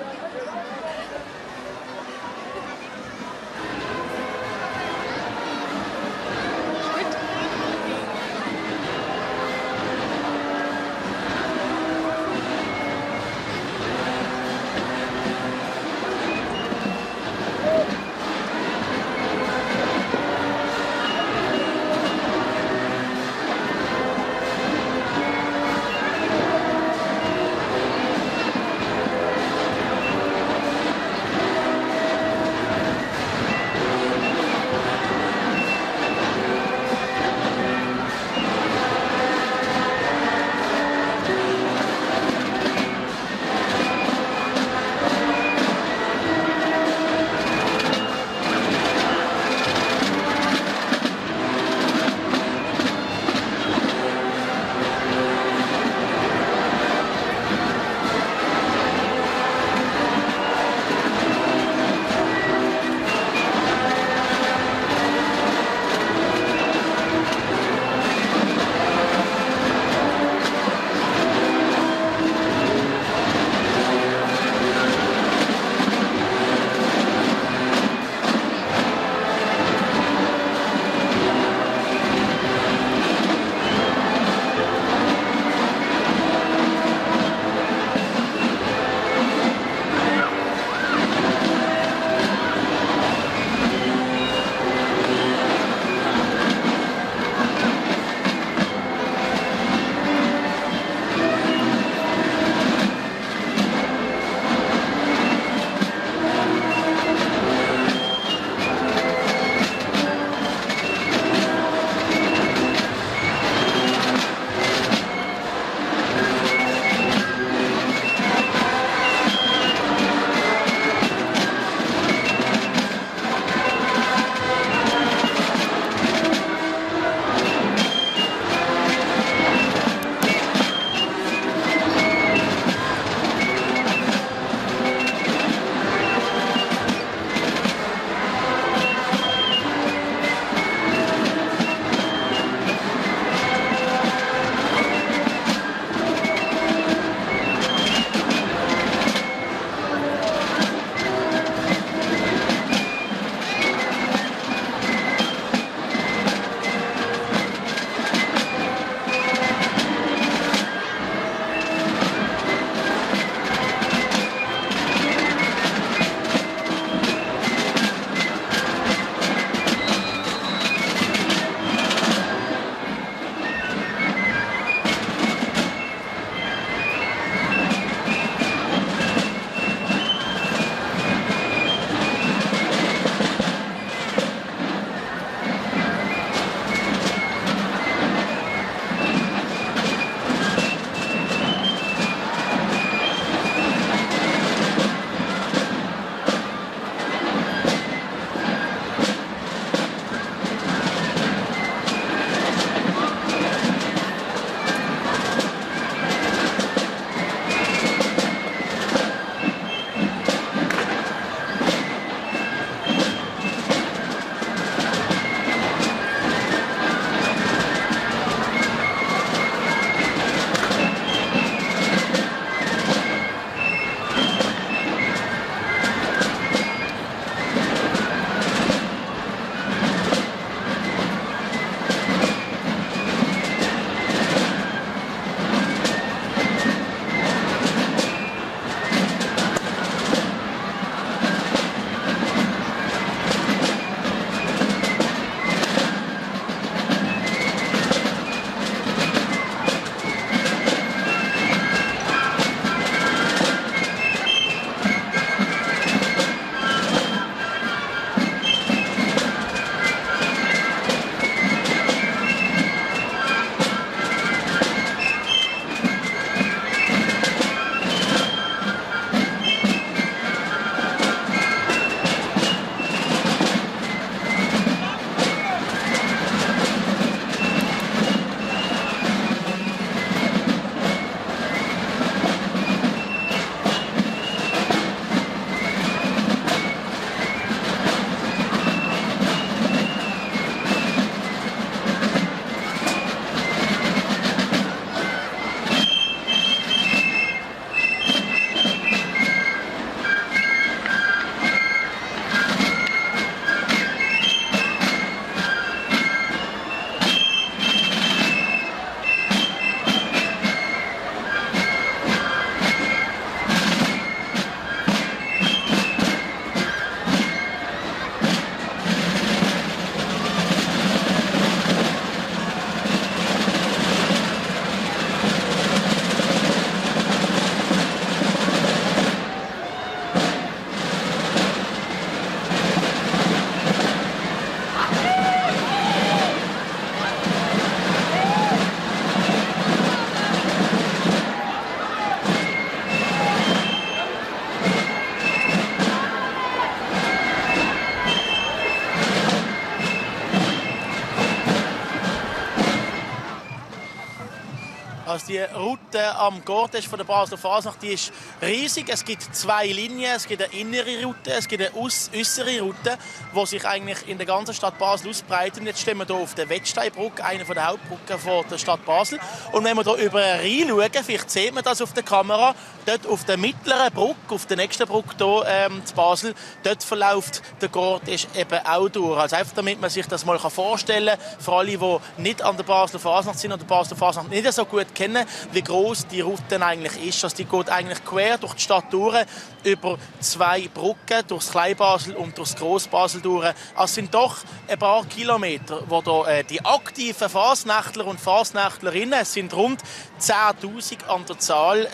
Also die Route am Cortège von der Basler Fasnacht, die ist riesig. Es gibt 2 Linien. Es gibt eine innere Route, es gibt eine äußere Route, die sich eigentlich in der ganzen Stadt Basel ausbreitet. Und jetzt stehen wir hier auf der Wettsteinbrücke, einer der Hauptbrücken der Stadt Basel. Und wenn wir hier über den Rhein schauen, vielleicht sieht man das auf der Kamera, dort auf der mittleren Brücke, auf der nächsten Brücke hier zu Basel, dort verläuft der Cortège eben auch durch. Also einfach damit man sich das mal vorstellen kann, für alle, die nicht an der Basler Fasnacht sind oder die Basler Fasnacht nicht so gut kennen, wie gross die Route eigentlich ist. Also die geht eigentlich quer durch die Stadt durch, über 2 Brücken, durchs Kleinbasel und durchs Grossbasel durch. Also es sind doch ein paar Kilometer, wo da, die aktiven Fasnächtler und Fasnächtlerinnen, es sind rund 10'000 an der Zahl,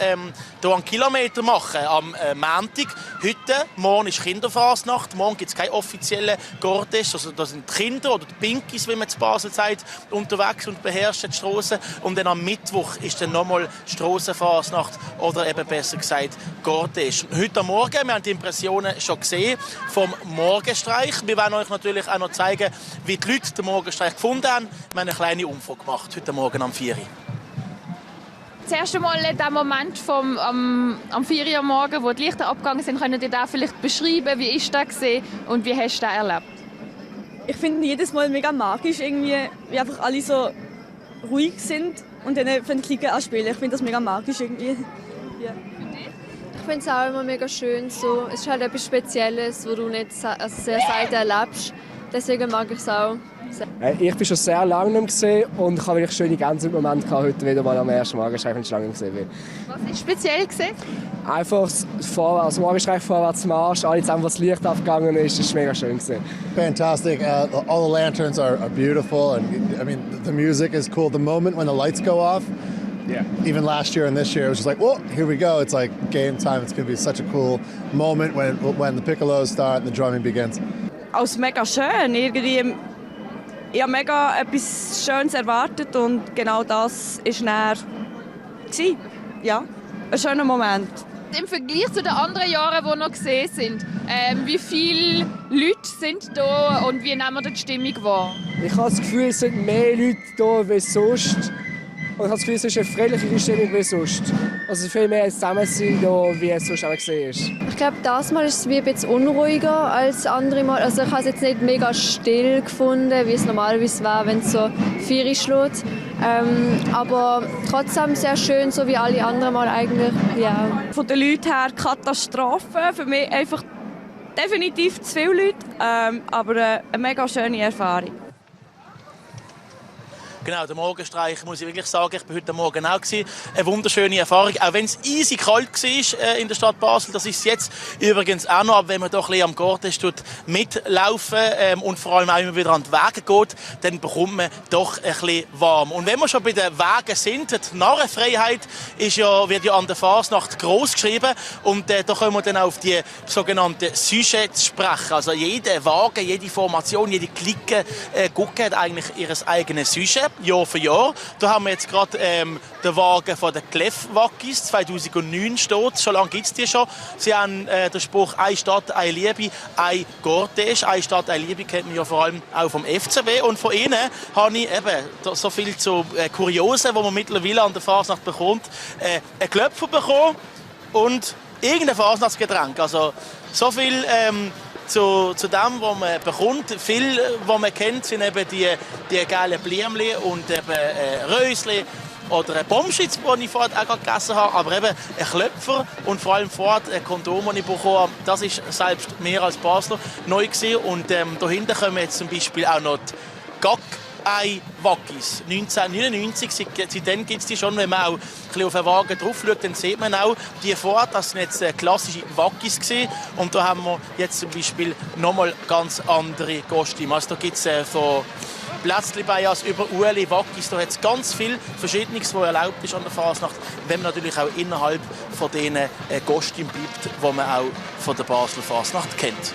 hier einen Kilometer machen am Montag. Heute, morgen ist Kinderfasnacht, morgen gibt es keinen offiziellen Cortège, also da sind die Kinder oder die Pinkies, wie man zu Basel sagt, unterwegs und beherrschen die Strassen. Und dann am Mittwoch ist dann nochmal Strassenfasnacht oder eben besser gesagt Cortège. Heute am Morgen, wir haben die Impressionen schon gesehen vom Morgenstreich. Wir werden euch natürlich auch noch zeigen, wie die Leute den Morgenstreich gefunden haben. Wir haben eine kleine Umfrage gemacht, heute Morgen am 4 Uhr. Das erste Mal der Moment am 4 Uhr morgen, wo die Lichter abgegangen sind, könnt ihr da vielleicht beschreiben, wie ist das gesehen und wie hast du das erlebt? Ich finde jedes Mal mega magisch, irgendwie, wie einfach alle so ruhig sind und dann für den Klicken anspielen. Ich finde das mega magisch irgendwie. Ja. Ich finde es auch immer mega schön. So. Es ist halt etwas Spezielles, was du nicht sehr selten erlebst. Deswegen mag ich es auch. Ich bin schon sehr lange nicht mehr gesehen und ich habe wirklich schöne Gänsehautmomente heute wieder mal am ersten Morgenstreich, wenn ich lange nicht gesehen bin. Was ist speziell gesehen? Einfach das Morgenstreich vorwärts Marsch, alle zusammen, wo das Licht aufgegangen ist, das ist mega schön gesehen. Fantastic. All the lanterns are beautiful, and I mean the music is cool. The moment when the lights go off. Yeah. Even last year and this year, it was just like, whoa, here we go. It's like game time. It's going to be such a cool moment when the piccolos start and the drumming begins. Als mega schön. Irgendwie, ich habe mega etwas Schönes erwartet und genau das war dann. Ja, ein schöner Moment. Im Vergleich zu den anderen Jahren, die noch gesehen sind, wie viele Leute sind da und wie nehmen wir die Stimmung wahr? Ich habe das Gefühl, es sind mehr Leute da als sonst. Und ich habe das Gefühl, es ist eine friedlichere Stimmung als sonst. Also viel mehr zusammen sein, wie es sonst auch gesehen ist. Ich glaube, das Mal ist es wie ein bisschen unruhiger als andere Mal. Also ich habe es jetzt nicht mega still gefunden, wie es normalerweise wäre, wenn es so 4 Uhr schlägt. Aber trotzdem sehr schön, so wie alle anderen Mal eigentlich. Ja. Von den Leuten her Katastrophe. Für mich einfach definitiv zu viele Leute, aber eine mega schöne Erfahrung. Genau, der Morgenstreich, muss ich wirklich sagen, ich war heute Morgen auch gewesen. Eine wunderschöne Erfahrung, auch wenn es easy kalt war in der Stadt Basel. Das ist es jetzt übrigens auch noch, aber wenn man doch ein bisschen am Cortège mitlaufen und vor allem auch immer wieder an die Wege geht, dann bekommt man doch ein bisschen warm. Und wenn wir schon bei den Wegen sind, die Narrenfreiheit wird ja an der Fasnacht gross geschrieben und da kommen wir dann auf die sogenannten Sujets zu sprechen. Also jeder Wagen, jede Formation, jede Clique Gucke hat eigentlich ihr eigenes Sujet. Jahr für Jahr. Da haben wir jetzt gerade den Wagen von der Clef-Wackis, 2009 steht. Schon lange gibt es die schon. Sie haben den Spruch «Eine Stadt, eine Liebe, ein Cortège». «Eine Stadt, eine Liebe» kennt man ja vor allem auch vom FCB. Und von ihnen habe ich eben so viel zu Kuriosen, die man mittlerweile an der Fasnacht bekommt, einen Klöpfer bekommen und irgendein Fasnachtsgetränk. Also so viel zu dem, was man bekommt. Viel, was man kennt, sind eben die gelben Blümchen und eben Rösli oder ein Bombschitz, den ich vorher auch gegessen habe, aber eben ein Klöpfer und vor allem vorher ein Kondom, das ich bekommen habe. Das ist selbst mehr als Basler neu gewesen. Und dahinter kommen jetzt zum Beispiel auch noch die Gack-Ei-Wackis. 1999, seitdem gibt es die schon. Wenn man auch ein bisschen auf den Wagen drauf schaut, dann sieht man auch die vor. Das sind jetzt klassische Wackis gewesen. Und da haben wir jetzt zum Beispiel nochmal ganz andere Kostüme. Also da gibt es von Plätzli bei über Ueli, Wackis, da hat es ganz viel Verschiedenes, was erlaubt ist an der Fasnacht, wenn man natürlich auch innerhalb von diesen Kostümen bleibt, die man auch von der Basler Fasnacht kennt.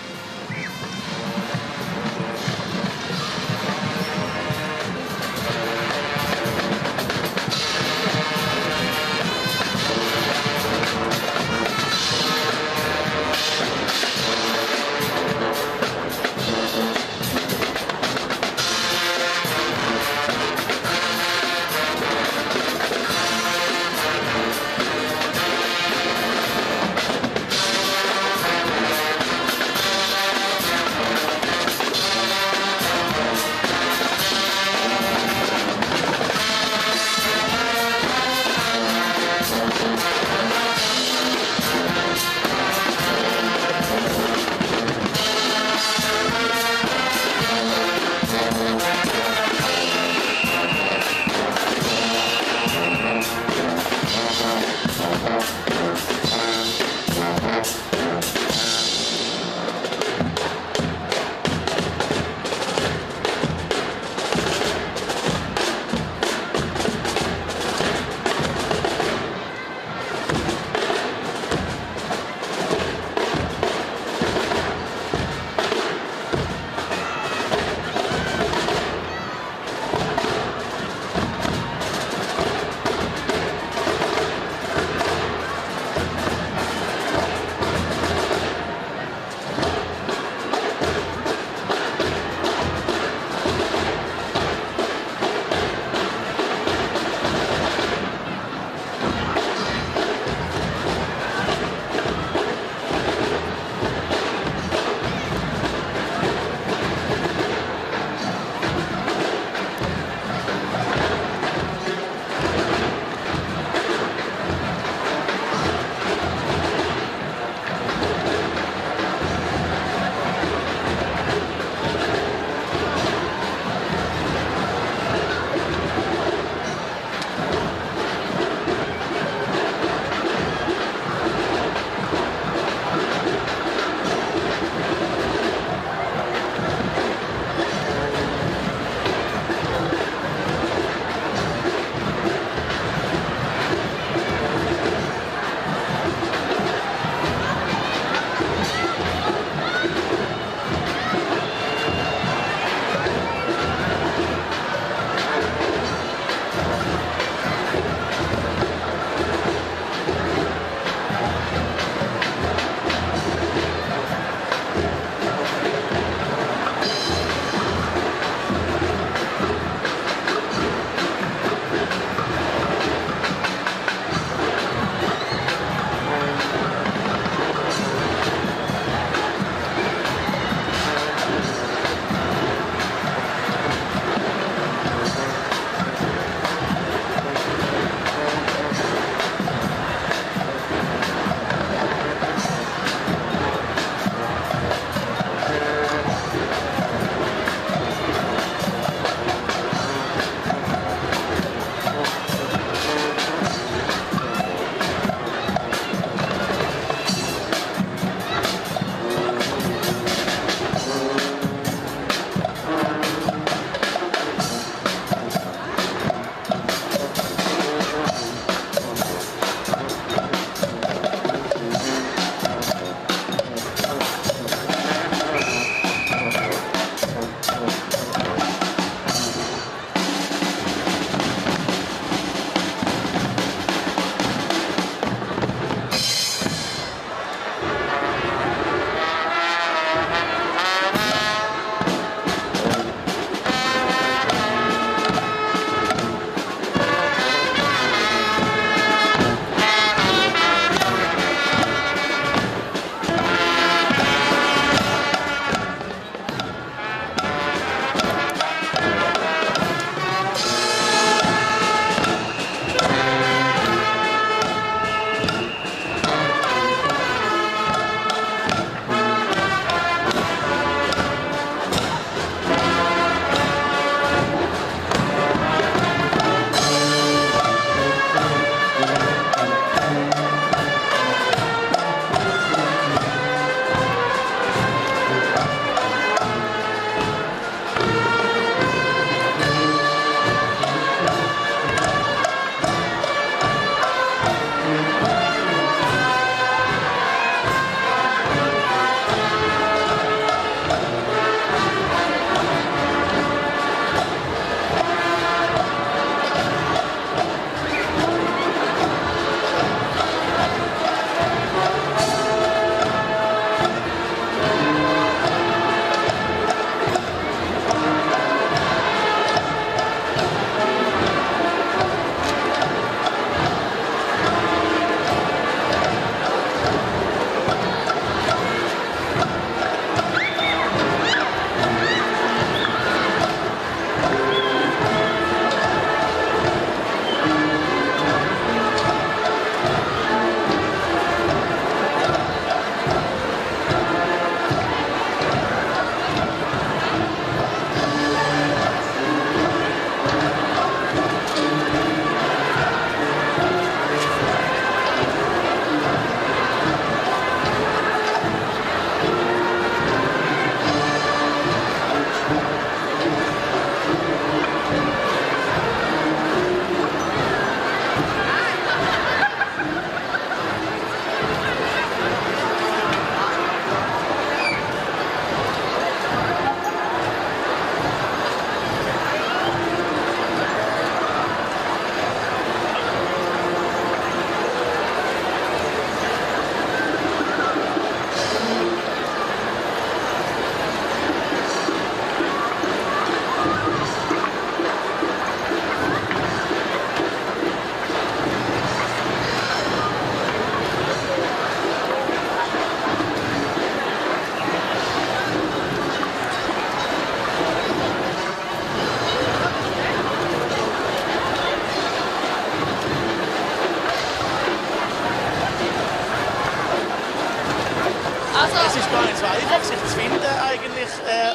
Es ist gar nicht so einfach, sich zu finden eigentlich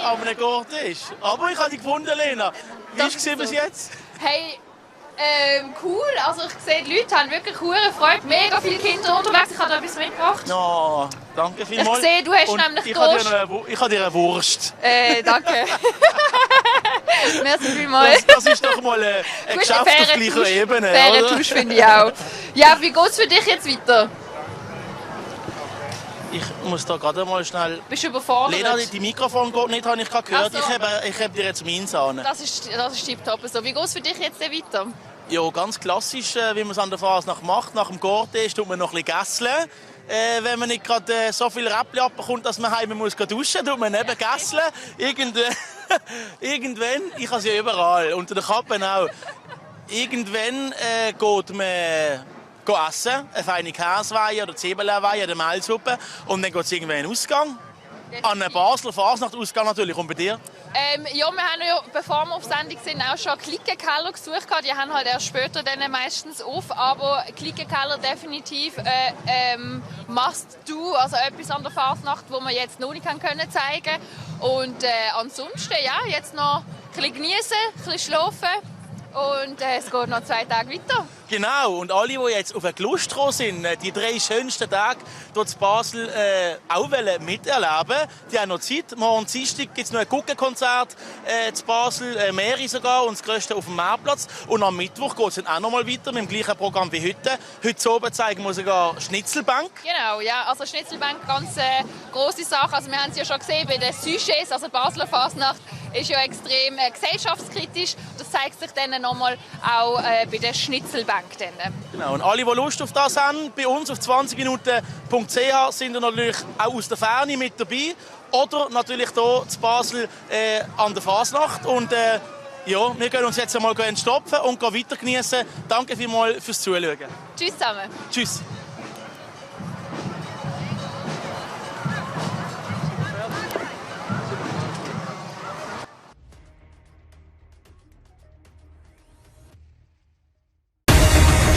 an einem Gortisch. Aber ich habe dich gefunden, Lena. Wie war es bis jetzt? Hey, cool. Also ich sehe, die Leute haben wirklich hohe Freude. Mega viele Kinder unterwegs. Ich habe da etwas mitgebracht. No, danke vielmals. Ich sehe, du hast und nämlich ich Durst. Ich habe dir eine Wurst. Danke. Merci vielmals. Das ist doch mal ein Geschäft auf gleicher Ebene, faire oder? Tausch finde ich auch. Ja, wie geht es für dich jetzt weiter? Ich muss da gerade mal schnell... Bist du überfordert? Lena, die Mikrofon geht nicht, habe ich gerade gehört. Ach so. Ich habe dir jetzt meins an. Das ist tipptopp. So, wie geht es für dich jetzt weiter? Ja, ganz klassisch, wie man es an der Fasnacht macht. Nach dem Gortisch tut man noch ein bisschen gässeln. Wenn man nicht gerade so viel Räppchen abbekommt, dass man heim muss duschen, tut man eben gässeln. Irgendwann, ich habe sie ja überall, unter den Kappen auch. Irgendwann geht man essen, eine feine Käseweihe oder Zwiebelweihe oder Mehlsuppe. Und dann geht es irgendwann in den Ausgang. An einen Basler Fasnacht-Ausgang natürlich. Und bei dir? Ja, wir haben ja, bevor wir auf Sendung sind, auch schon Klickenkeller gesucht. Die haben halt erst später dann meistens auf. Aber Klickenkeller definitiv must-do. Also etwas an der Fasnacht, wo wir jetzt noch nicht zeigen können. Und ansonsten, ja, jetzt noch ein bisschen genießen, ein bisschen schlafen. Und es geht noch 2 Tage weiter. Genau, und alle, die jetzt auf ein Gelust gekommen sind, die 3 schönsten Tage dort in Basel auch miterleben, die haben noch Zeit. Morgen Dienstag gibt es noch ein Guggenkonzert in Basel, mehrere sogar, und das grösste auf dem Marktplatz. Und am Mittwoch geht es dann auch noch mal weiter mit dem gleichen Programm wie heute. Heute oben zeigen wir sogar Schnitzelbank. Genau, ja, also Schnitzelbank, ganz grosse Sache. Also wir haben es ja schon gesehen bei den Sujets, also Basler Fasnacht ist ja extrem gesellschaftskritisch. Das zeigt sich dann nochmal auch bei der Schnitzelbank. Genau, und alle, die Lust auf das haben, bei uns auf 20minuten.ch sind natürlich auch aus der Ferne mit dabei. Oder natürlich hier in Basel an der Fasnacht. Und ja, wir gehen uns jetzt einmal entstopfen und weiter genießen. Danke vielmals fürs Zuschauen. Tschüss zusammen. Tschüss.